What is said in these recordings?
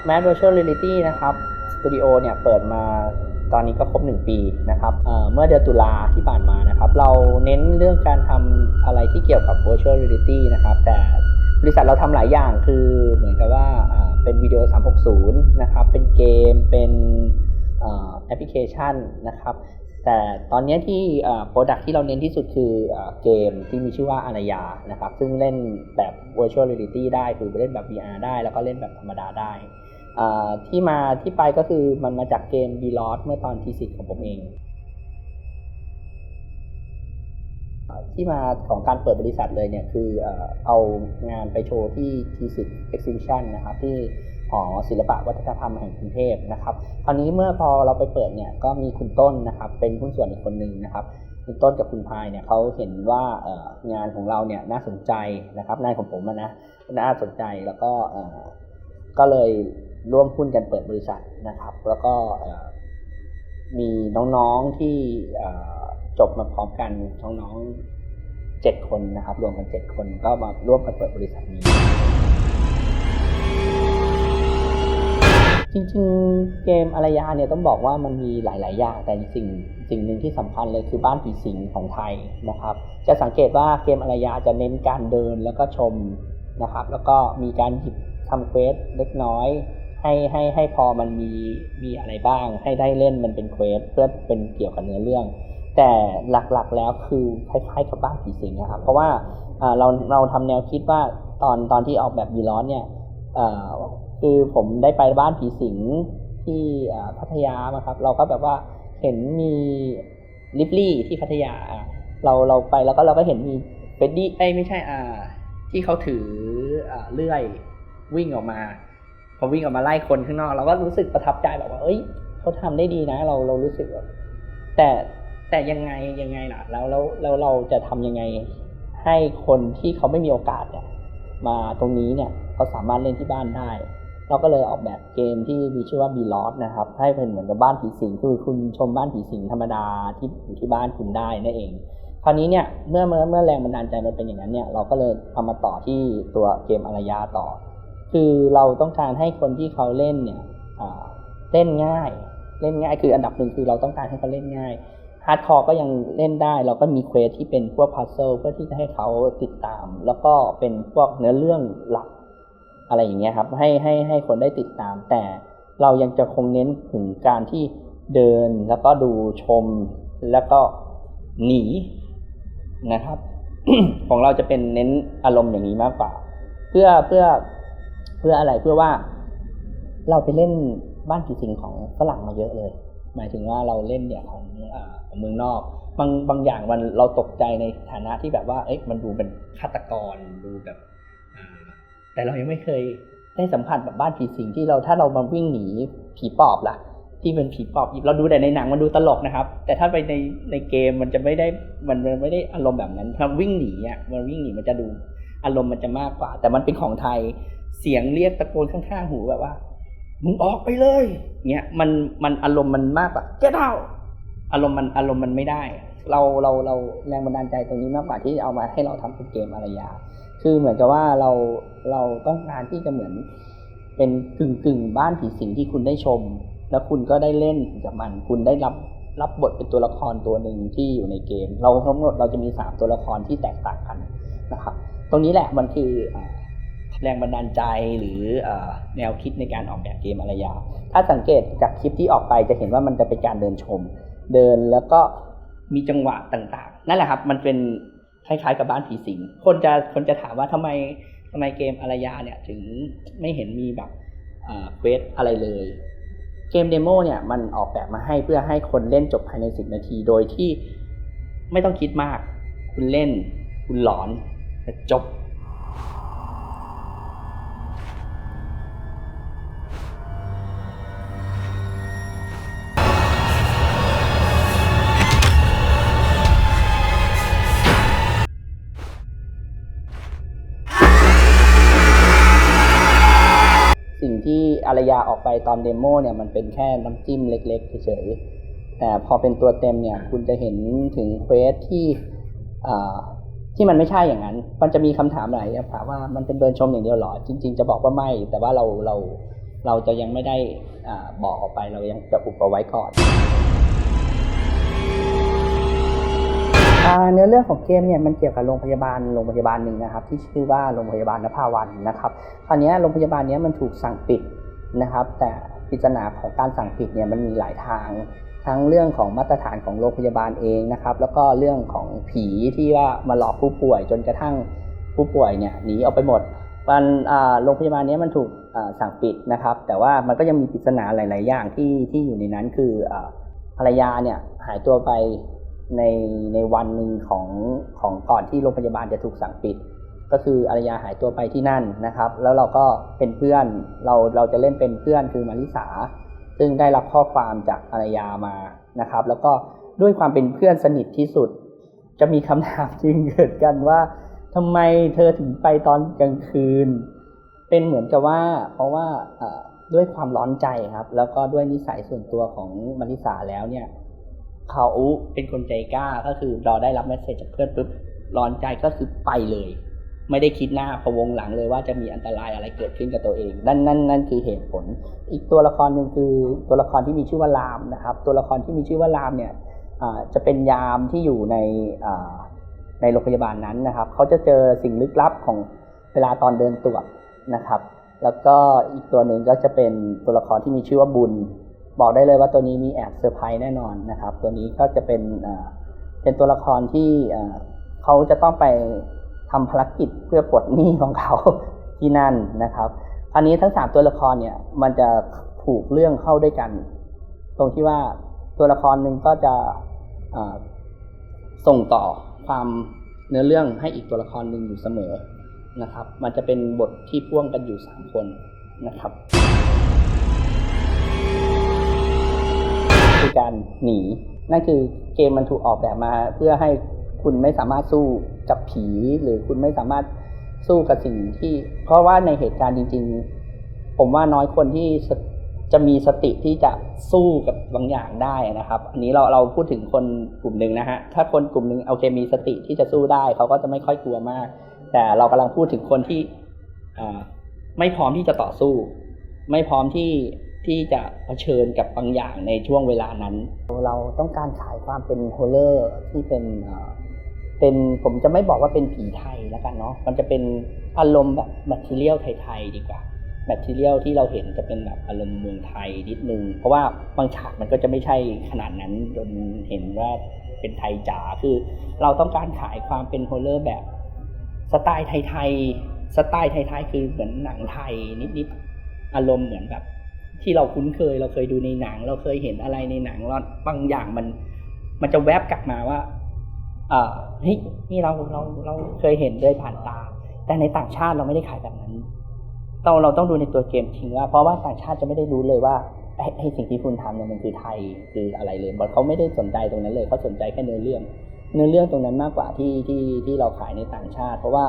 Mad Virtual Reality นะครับสตูดิโอเนี่ยเปิดมาตอนนี้ก็ครบ1 ปีนะครับเมื่อเดือนตุลาที่ผ่านมานะครับเราเน้นเรื่องการทำอะไรที่เกี่ยวกับ Virtual Reality นะครับแต่บริษัทเราทำหลายอย่างคือเหมือนกับว่าเป็นวิดีโอ360นะครับเป็นเกมเป็นแอปพลิเคชันนะครับแต่ตอนนี้ที่Product ที่เราเน้นที่สุดคือเกมที่มีชื่อว่าอารยานะครับซึ่งเล่นแบบ Virtual Reality ได้คือเล่นแบบ VR ได้แล้วก็เล่นแบบธรรมดาได้ที่มาที่ไปก็คือมันมาจากเกม B-Lost เมื่อตอนทีสิทธิ์ของผมเองที่มาของการเปิดบริษัทเลยเนี่ยคือเอางานไปโชว์ที่ทีสิทธิ์ Exhibition นะครับที่หอศิลปะวัฒนธรรมแห่งกรุงเทพนะครับคราวนี้เมื่อพอเราไปเปิดเนี่ยก็มีคุณต้นนะครับเป็นหุ้นส่วนอีกคนนึงนะครับคุณต้นกับคุณพายเนี่ยเขาเห็นว่างานของเราเนี่ยน่าสนใจนะครับงานของผมนะน่าสนใจแล้วก็เลยร่วมหุ้นกันเปิดบริษัทนะครับแล้วก็มีน้องๆที่จบมาพร้อมกันน้องๆ7 คนนะครับรวมกัน7 คนก็มาร่วมกันเปิดบริษัทนี้จริงๆเกมอารยาเนี่ยต้องบอกว่ามันมีหลายๆอย่างแต่สิ่งหนึ่งที่สำคัญเลยคือบ้านผีสิงของไทยนะครับจะสังเกตว่าเกมอารยาจะเน้นการเดินแล้วก็ชมนะครับแล้วก็มีการหยิบทำเควสเล็กน้อยให้พอมันมีอะไรบ้างให้ได้เล่นมันเป็นเควสเพื่อเป็นเกี่ยวกับเนื้อเรื่องแต่หลักๆแล้วคือคล้ายๆกับบ้านผีสิงนะครับเพราะว่าเราทำแนวคิดว่าตอนที่ออกแบบบีลอนเนี่ยคือผมได้ไปบ้านผีสิงที่พัทยาครับเราก็แบบว่าเห็นมีลิฟลี่ที่พัทยาเราไปแล้วก็เราก็เห็นมีเฟดดี้ไม่ใช่ที่เขาถือเลื่อยวิ่งออกมาพอวิ่งออกมาไล่คนข้างนอกเราก็รู้สึกประทับใจแบบว่าเอ้ยเขาทำได้ดีนะเรารู้สึกว่าแต่ยังไงล่ะแล้วเราจะทำยังไงให้คนที่เขาไม่มีโอกาสเนี่ยมาตรงนี้เนี่ยเขาสามารถเล่นที่บ้านได้เราก็เลยออกแบบเกมที่มีชื่อว่า B-Lost นะครับให้เป็นเหมือนกับบ้านผีสิงคือคุณชมบ้านผีสิงธรรมดาที่อยู่ที่บ้านคุณได้นั่นเองคราวนี้เนี่ยเมื่อแรงบันดาลใจมันเป็นอย่างนั้นเนี่ยเราก็เลยเอามาต่อที่ตัวเกมอารยาต่อคือเราต้องการให้คนที่เขาเล่นเนี่ยเล่นง่ายคืออันดับหนึ่งคือเราต้องการให้เขาเล่นง่ายฮาร์ดคอร์ก็ยังเล่นได้เราก็มีเควสที่เป็นพวกพัซเซิลเพื่อที่จะให้เขาติดตามแล้วก็เป็นพวกเนื้อเรื่องหลักอะไรอย่างเงี้ยครับให้คนได้ติดตามแต่เรายังจะคงเน้นถึงการที่เดินแล้วก็ดูชมแล้วก็หนีนะครับ ของเราจะเป็นเน้นอารมณ์อย่างนี้มากกว่าเพื่ออะไรเพื่อว่าเราไปเล่นบ้านผีสิงของฝรั่งมาเยอะเลยหมายถึงว่าเราเล่นเนี่ยของเมืองนอกบางอย่างมันเราตกใจในฐานะที่แบบว่ามันดูเป็นฆาตกรดูแบบแต่เรายังไม่เคยได้สัมผัสแบบบ้านผีสิงที่ถ้าเรามาวิ่งหนีผีปอบล่ะที่เป็นผีปอบเราดูแต่ในหนังมันดูตลกนะครับแต่ถ้าไปในเกมมันจะไม่ได้อารมณ์แบบนั้นถ้าวิ่งหนีมันจะดูอารมณ์มันจะมากกว่าแต่มันเป็นของไทยเสียงเรียกตะโกนข้างๆหูแบบว่ามึงออกไปเลยเนี่ยมันอารมณ์มันมากกว่า get out อารมณ์มันไม่ได้เราแรงบันดาลใจตรงนี้มากกว่าที่เอามาให้เราทำเป็นเกมอารยาคือเหมือนกับว่าเราต้องการที่จะเหมือนเป็นกึ่งบ้านผีสิงที่คุณได้ชมแล้วคุณก็ได้เล่นกับมันคุณได้รับบทเป็นตัวละครตัวหนึ่งที่อยู่ในเกมเราทั้งหมดเราจะมี3ตัวละครที่แตกต่างกันนะครับตรงนี้แหละมันคือแรงบันดาลใจหรือแนวคิดในการออกแบบเกมอารยาถ้าสังเกตจากคลิปที่ออกไปจะเห็นว่ามันจะเป็นการเดินชมเดินแล้วก็มีจังหวะต่างๆนั่นแหละครับมันเป็นคล้ายๆกับบ้านผีสิงคนจะถามว่าทำไมเกมอารยาเนี่ยถึงไม่เห็นมีแบบเควสอะไรเลยเกมเดโมเนี่ยมันออกแบบมาให้เพื่อให้คนเล่นจบภายใน10 นาทีโดยที่ไม่ต้องคิดมากคุณเล่นคุณหลอนจบสิ่งที่อารยาออกไปตอนเดโมเนี่ยมันเป็นแค่น้ำจิ้มเล็กๆเฉยๆแต่พอเป็นตัวเต็มเนี่ยคุณจะเห็นถึงเควสที่มันไม่ใช่อย่างนั้นมันจะมีคำถามหลายคำถามว่ามันเป็นเดินชมอย่างเดียวหรอจริงๆจะบอกว่าไม่แต่ว่าเรา เราจะยังไม่ได้บอกออกไปเรายังจะอุบเอาไว้ก่อนเนื้อเรื่องของเกมเนี่ยมันเกี่ยวกับโรงพยาบาลหนึ่งนะครับที่ชื่อว่าโรงพยาบาลนภาวันนะครับคราวนี้โรงพยาบาลนี้มันถูกสั่งปิดนะครับแต่ปริศนาของการสั่งปิดเนี่ยมันมีหลายทางทั้งเรื่องของมาตรฐานของโรงพยาบาลเองนะครับแล้วก็เรื่องของผีที่ว่ามาหลอกผู้ป่วยจนกระทั่งผู้ป่วยเนี่ยหนีออกไปหมดโรงพยาบาลนี้มันถูกสั่งปิดนะครับแต่ว่ามันก็ยังมีปริศนาหลายๆอย่างที่อยู่ในนั้นคือภรรยาเนี่ยหายตัวไปในวันหนึ่งของก่อนที่โรงพยาบาลจะถูกสั่งปิดก็คือภรรยาหายตัวไปที่นั่นนะครับแล้วเราก็เป็นเพื่อนเราจะเล่นเป็นเพื่อนคือมาริสาซึ่งได้รับข้อความจากภรรยามานะครับแล้วก็ด้วยความเป็นเพื่อนสนิทที่สุดจะมีคำถามจึงเกิดกันว่าทำไมเธอถึงไปตอนกลางคืนเป็นเหมือนกับว่าเพราะว่าด้วยความร้อนใจครับแล้วก็ด้วยนิสัยส่วนตัวของมาริสาแล้วเนี่ยเขาเป็นคนใจกล้าก็คือรอได้รับเมสเสจจากเพื่อนปุ๊บร้อนใจก็คือไปเลยไม่ได้คิดหน้าพะวงหลังเลยว่าจะมีอันตรายอะไรเกิดขึ้นกับตัวเองนั่นคือเหตุผลอีกตัวละครหนึ่งคือตัวละครที่มีชื่อว่ารามนะครับตัวละครที่มีชื่อว่ารามเนี่ยจะเป็นยามที่อยู่ในโรงพยาบาลนั้นนะครับเขาจะเจอสิ่งลึกลับของเวลาตอนเดินตรวจนะครับแล้วก็อีกตัวหนึ่งก็จะเป็นตัวละครที่มีชื่อว่าบุญบอกได้เลยว่าตัวนี้มีแอบเซอร์ไพรส์แน่นอนนะครับตัวนี้ก็จะเป็นตัวละครที่เขาจะต้องไปทำภารกิจเพื่อปลดหนี้ของเขาที่นั่นนะครับอันนี้ทั้ง3ตัวละครเนี่ยมันจะผูกเรื่องเข้าด้วยกันตรงที่ว่าตัวละครหนึ่งก็จะส่งต่อความเนื้อเรื่องให้อีกตัวละครหนึ่งอยู่เสมอนะครับมันจะเป็นบทที่พ่วงกันอยู่3คนนะครับคือการหนีนั่นคือเกมมันถูกออกแบบมาเพื่อให้คุณไม่สามารถสู้กับผีหรือคุณไม่สามารถสู้กับสิ่งที่เพราะว่าในเหตุการณ์จริงๆผมว่าน้อยคนที่จะมีสติที่จะสู้กับบางอย่างได้นะครับอันนี้เราพูดถึงคนกลุ่มหนึ่งนะฮะถ้าคนกลุ่มหนึ่งโอเคมีสติที่จะสู้ได้เขาก็จะไม่ค่อยกลัวมากแต่เรากำลังพูดถึงคนที่ไม่พร้อมที่จะต่อสู้ไม่พร้อมที่จะเผชิญกับบางอย่างในช่วงเวลานั้นเราต้องการขายความเป็นฮอร์เรอร์ที่เป็นผมจะไม่บอกว่าเป็นผีไทยแล้วกันเนาะมันจะเป็นอารมณ์แบบแมททีเรียลไทยๆดีกว่าแมททีเรียลที่เราเห็นจะเป็นแบบอารมณ์เมืองไทยนิดนึงเพราะว่าบางฉากมันก็จะไม่ใช่ขนาดนั้นจนเห็นว่าเป็นไทยจ๋าคือเราต้องการขายความเป็นฮอร์เรอร์แบบสไตล์ไทยๆคือเหมือนหนังไทยนิดๆอารมณ์เหมือนแบบที่เราคุ้นเคยเราเคยดูในหนังเราเคยเห็นอะไรในหนังแล้วบางอย่างมันจะแวบกลับมาว่าเฮ้ยนี่เราเคยเห็นด้วยผ่านตาแต่ในต่างชาติเราไม่ได้ขายแบบนั้นเราต้องดูในตัวเกมจริงว่าเพราะว่าต่างชาติจะไม่ได้รู้เลยว่าไอ้สิ่งที่คุณทำเนี่ยมันคือไทยคืออะไรเลยเขาไม่ได้สนใจตรงนั้นเลยเขาสนใจแค่เนื้อเรื่องตรงนั้นมากกว่าที่เราขายในต่างชาติเพราะว่า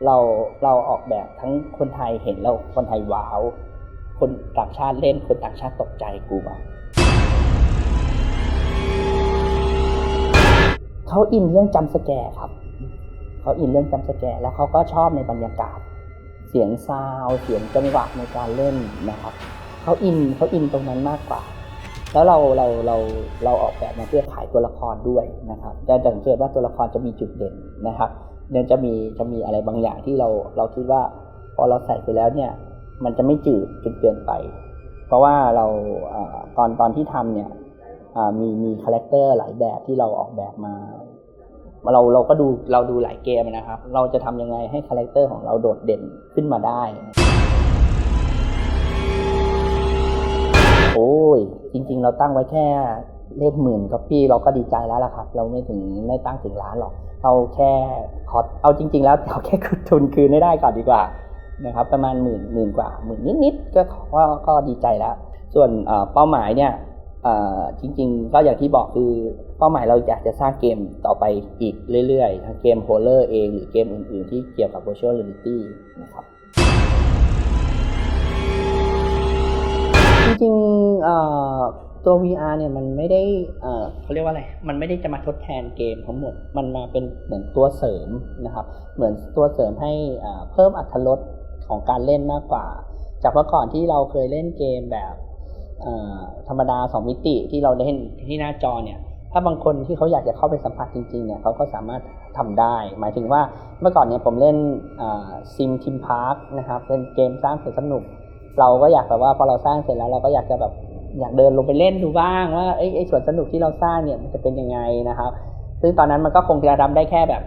เราออกแบบทั้งคนไทยเห็นแล้วคนไทยว้าวคนต่างชาติเล่นคนต่างชาติตกใจกลัวเขาอินเรื่องจัมป์สแกร์ครับเขาอินเรื่องจัมป์สแกร์แล้วเขาก็ชอบในบรรยากาศเสียงซาวด์เสียงจังหวะในการเล่นนะครับเขาอินตรงนั้นมากกว่าแล้วเราออกแบบมาเพื่อขายตัวละครด้วยนะครับจะสังเกตว่าตัวละครจะมีจุดเด่นนะครับเนี่ยจะมีอะไรบางอย่างที่เราคิดว่าพอเราใส่ไปแล้วเนี่ยมันจะไม่จืดจนเกินไปเพราะว่าเราตอนที่ทำเนี่ยมีคาแรคเตอร์หลายแบบที่เราออกแบบมาเราก็ดูหลายเกมนะครับเราจะทำยังไงให้คาแรคเตอร์ของเราโดดเด่นขึ้นมาได้โอ้ยจริงๆเราตั้งไว้แค่เลขหมื่นก๊อปปี้เราก็ดีใจแล้วล่ะครับเราไม่ตั้งถึงล้านหรอกเอาแค่เอาจริงๆแล้วเอาแค่ทุนคืนได้ก่อนดีกว่านะครับประมาณหมื่นกว่าหมื่นนิดๆก็ดีใจแล้วส่วนเป้าหมายเนี่ยจริงๆก็อย่างที่บอกคือเป้าหมายเราอยากจะสร้างเกมต่อไปอีกเรื่อยๆทั้งเกมโฮลเลอร์เองหรือเกมอื่นๆที่เกี่ยวกับ Virtual Reality นะครับจริงๆตัว VR เนี่ยมันไม่ได้เขาเรียกว่าอะไรมันไม่ได้จะมาทดแทนเกมทั้งหมดมันมาเป็นเหมือนตัวเสริมนะครับเหมือนตัวเสริมให้เพิ่มอรรถรสของการเล่นมากกว่า จากเมื่อก่อนที่เราเคยเล่นเกมแบบธรรมดา2มิติที่เราเล่นที่หน้าจอเนี่ยถ้าบางคนที่เขาอยากจะเข้าไปสัมผัสจริงๆเนี่ยเขาก็สามารถทำได้หมายถึงว่าเมื่อก่อนเนี่ยผมเล่นซิมทีมพาร์คนะครับเป็นเกมสร้างสวนสนุกเราก็อยากแบบว่าพอเราสร้างเสร็จแล้วเราก็อยากจะแบบอยากเดินลงไปเล่นดูบ้างว่าไอ้สวนสนุกที่เราสร้างเนี่ยมันจะเป็นยังไงนะครับซึ่งตอนนั้นมันก็คงจะทำได้แค่แบบ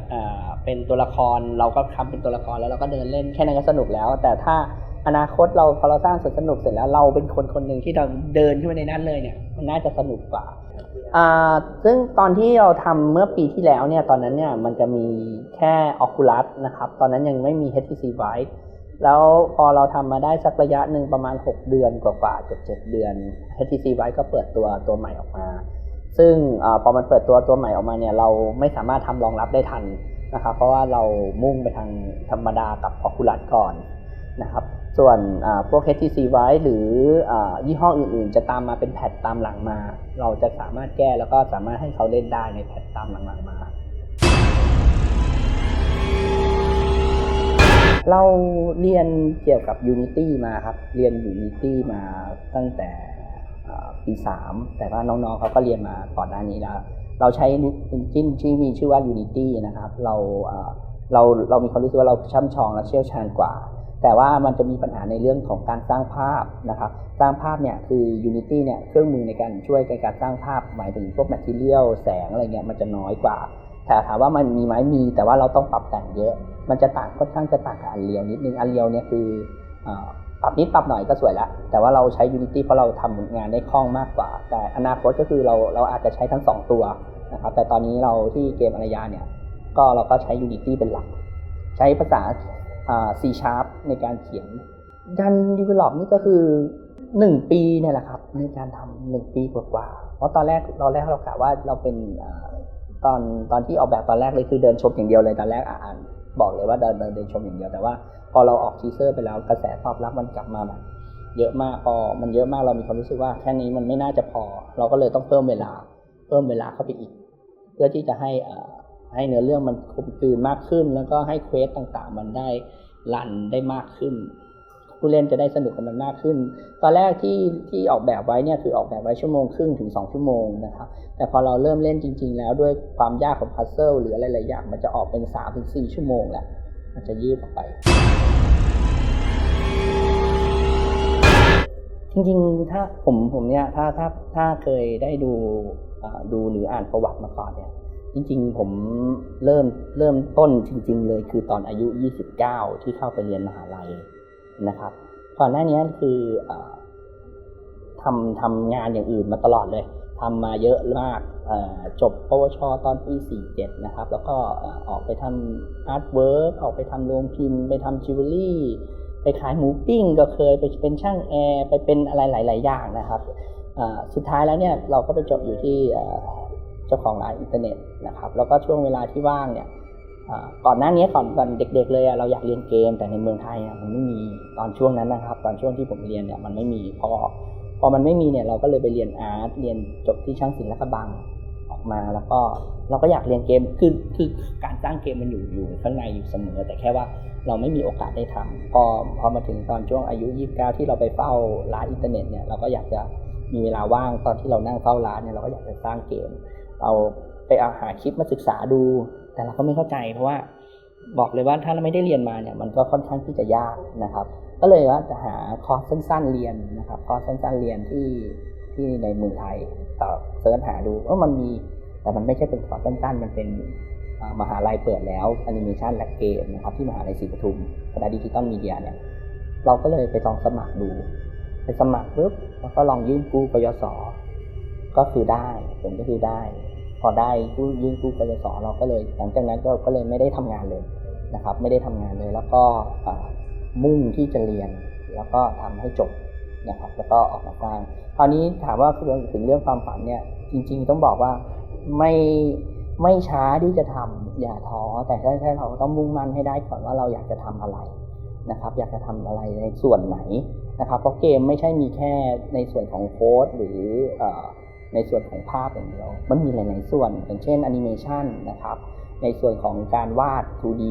เป็นตัวละครเราก็ทำเป็นตัวละครแล้วเราก็เดินเล่นแค่นั้นก็สนุกแล้วแต่ถ้าอนาคตเราพอเราสร้างสวนสนุกเสร็จแล้วเราเป็นคนหนึ่งที่เราเดินขึ้นไปในนั้นเลยเนี่ยมันน่าจะสนุกกว่าซึ่งตอนที่เราทำเมื่อปีที่แล้วเนี่ยตอนนั้นเนี่ยมันจะมีแค่ Oculus นะครับตอนนั้นยังไม่มี HTC Vive แล้วพอเราทำมาได้สักระยะหนึ่งประมาณ6เดือนกว่าๆเกือบ7เดือน HTC Vive ก็เปิดตัวใหม่ออกมาซึ่งพอมันเปิดตัวใหม่ออกมาเนี่ยเราไม่สามารถทำรองรับได้ทันนะครับเพราะว่าเรามุ่งไปทางธรรมดากับ Oculus ก่อนนะครับส่วนพวก HTC Vive หรือยี่ห้ออื่นๆจะตามมาเป็นแพทตามหลังมาเราจะสามารถแก้แล้วก็สามารถให้เขาเล่นได้ในแพทตามหลังๆมาเราเรียนเกี่ยวกับ Unity มาครับเรียน Unity มาตั้งแต่ปี3แต่ว่าน้องๆเขาก็เรียนมาก่อนหน้านี้แล้วเราใช้ engine ที่มีชื่อว่า Unity นะครับเรามีความรู้สึกว่าเราช่ำชองและเชี่ยวชาญกว่าแต่ว่ามันจะมีปัญหาในเรื่องของการสร้างภาพนะครับสร้างภาพเนี่ยคือ Unity เนี่ยเครื่องมือในการช่วยในการสร้างภาพหมายถึงพวก material แสงอะไรเงี้ยมันจะน้อยกว่าแต่ถามว่ามันมีไหมมีแต่ว่าเราต้องปรับแต่งเยอะมันจะค่อนข้างจะต่างกับUnrealนิดนึงUnrealเนี่ยคือปรับนิดปรับหน่อยก็สวยแล้วแต่ว่าเราใช้ Unity เพราะเราทำงานได้คล่องมากกว่าแต่อนาคตก็คือเราอาจจะใช้ทั้ง2ตัวนะครับแต่ตอนนี้เราที่เกมอารยาเนี่ยก็เราก็ใช้ Unity เป็นหลักใช้ภาษาC# ในการเขียนการ develop นี่ก็คือ1ปีเนี่ยแหละครับในการทำ1ปีกว่าๆเพราะตอนแรกเรากะว่าเราเป็นตอนที่ออกแบบตอนแรกเลยคือเดินชมอย่างเดียวเลยตอนแรกอ่านบอกเลยว่าเดินชมอย่างเดียวแต่ว่าพอเราออกทีเซอร์ไปแล้วกระแสตอบรับมันกลับมาแบบเยอะมากพอมันเยอะมากเรามีความรู้สึกว่าแค่นี้มันไม่น่าจะพอเราก็เลยต้องเพิ่มเวลาเข้าไปอีกเพื่อที่จะให้เนื้อเรื่องมันกลมกลืนมากขึ้นแล้วก็ให้เควสต่างๆมันได้รันได้มากขึ้นผู้เล่นจะได้สนุกกับมันมากขึ้นตอนแรกที่ออกแบบไว้เนี่ยคือออกแบบไว้1.5 ชั่วโมงถึง2 ชั่วโมงนะครับแต่พอเราเริ่มเล่นจริงๆแล้วด้วยความยากของพัซเซิลหรืออะไรหลายอย่างมันจะออกเป็น 3-4 ชั่วโมงแหละมันจะยืดออกไปจริงๆถ้าผมเนี่ยถ้าเคยได้ดูหรืออ่านประวัติมาก่อนเนี่ยจริงๆผมเริ่มต้นจริงๆเลยคือตอนอายุ29ที่เข้าไปเรียนมหาลัยนะครับก่อนหน้านี้คือทำงานอย่างอื่นมาตลอดเลยทำมาเยอะมากจบปวชตอนปี47นะครับแล้วก็ออกไปทำอาร์ตเวิร์กออกไปทำโรงพิมพ์ไปทำจิวเวลรี่ไปขายหมูปิ้งก็เคยไปเป็นช่างแอร์ไปเป็นอะไรหลายๆอย่างนะครับสุดท้ายแล้วเนี่ยเราก็ไปจบอยู่ที่เจ้าของร้านอินเทอร์เน็ตนะครับแล้วก็ช่วงเวลาที่ว่างเนี่ยก่อนหน้านี้ก่อนเด็กๆเลยเราอยากเรียนเกมแต่ในเมืองไทยมันไม่มีตอนช่วงนั้นนะครับตอนช่วงที่ผมเรียนเนี่ยมันไม่มีพอมันไม่มีเนี่ยเราก็เลยไปเรียนอาร์ตเรียนจบที่ช่างศิลป์ลาดกระบังออกมาแล้วก็เราก็อยากเรียนเกมคือการสร้างเกมมันอยู่ข้างในอยู่เสมอแต่แค่ว่าเราไม่มีโอกาสได้ทำพอมาถึงตอนช่วงอายุ29ที่เราไปเฝ้าร้านอินเทอร์เน็ตเนี่ยเราก็อยากจะมีเวลาว่างตอนที่เรานั่งเฝ้าร้านเนี่ยเราก็อยากจะสร้างเกมเราไปหาคลิปมาศึกษาดูแต่เราก็ไม่เข้าใจเพราะว่าบอกเลยว่าถ้าเราไม่ได้เรียนมาเนี่ยมันก็ค่อนข้างที่จะยากนะครับก็เลยว่าจะหาคอร์สสั้นๆเรียนนะครับคอร์สสั้นๆเรียนที่ในเมืองไทยต่อเสิร์ชหาดูว่ามันมีแต่มันไม่ใช่เป็นคอร์สสั้นๆมันเป็นมหาลัยเปิดแล้วแอนิเมชันและเกมนะครับที่มหาลัยศรีปทุมคณะดิจิตอลมีเดียเนี่ยเราก็เลยไปลองสมัครดูไปสมัครปุ๊บแล้วก็ลองยื่นกู้กยศก็คือได้ผมก็คือได้พอได้ยื่นกู้กยศเราก็เลยหลังจากนั้นก็เลยไม่ได้ทำงานเลยนะครับไม่ได้ทำงานเลยแล้วก็มุ่งที่จะเรียนแล้วก็ทำให้จบนะครับแล้วก็ออกมาสร้างคราวนี้ถามว่าถึงเรื่องความฝันเนี่ยจริงๆต้องบอกว่าไม่ช้าที่จะทำอย่าท้อแต่แค่เราต้องมุ่งมั่นให้ได้ก่อนว่าเราอยากจะทำอะไรนะครับอยากจะทำอะไรในส่วนไหนนะครับเพราะเกมไม่ใช่มีแค่ในส่วนของโค้ดหรือในส่วนของภาพอย่างเดียวมันมีหลายๆส่วนอย่างเช่นแอนิเมชันนะครับในส่วนของการวาด 2D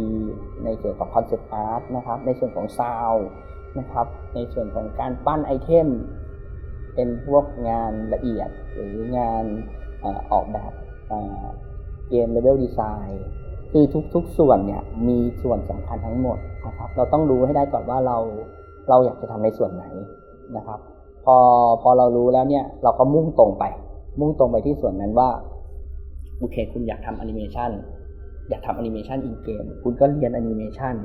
ในส่วนของคอนเซปต์อาร์ตนะครับในส่วนของซาวด์ นะครับในส่วนของการปั้นไอเทมเป็นพวกงานละเอียดหรืองานออกแบบเกมเลเวลดีไซน์คือทุกส่วนเนี่ยมีส่วนสำคัญทั้งหมดนะครับเราต้องรู้ให้ได้ก่อนว่าเราอยากจะทำในส่วนไหนนะครับพอเรารู้แล้วเนี่ยเราก็มุ่งตรงไปที่ส่วนนั้นว่าโอเคคุณอยากทำแอนิเมชันอินเกมคุณก็เรียนแอนิเมชัน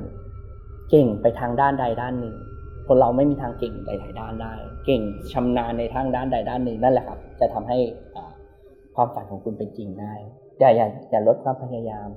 เก่งไปทางด้านใดด้านหนึ่งคนเราไม่มีทางเก่งหลายๆด้านได้เก่งชำนาญในทางด้านใดด้านหนึ่งนั่นแหละครับจะทำให้ความฝันของคุณเป็นจริงได้อย่าลดความพยายาม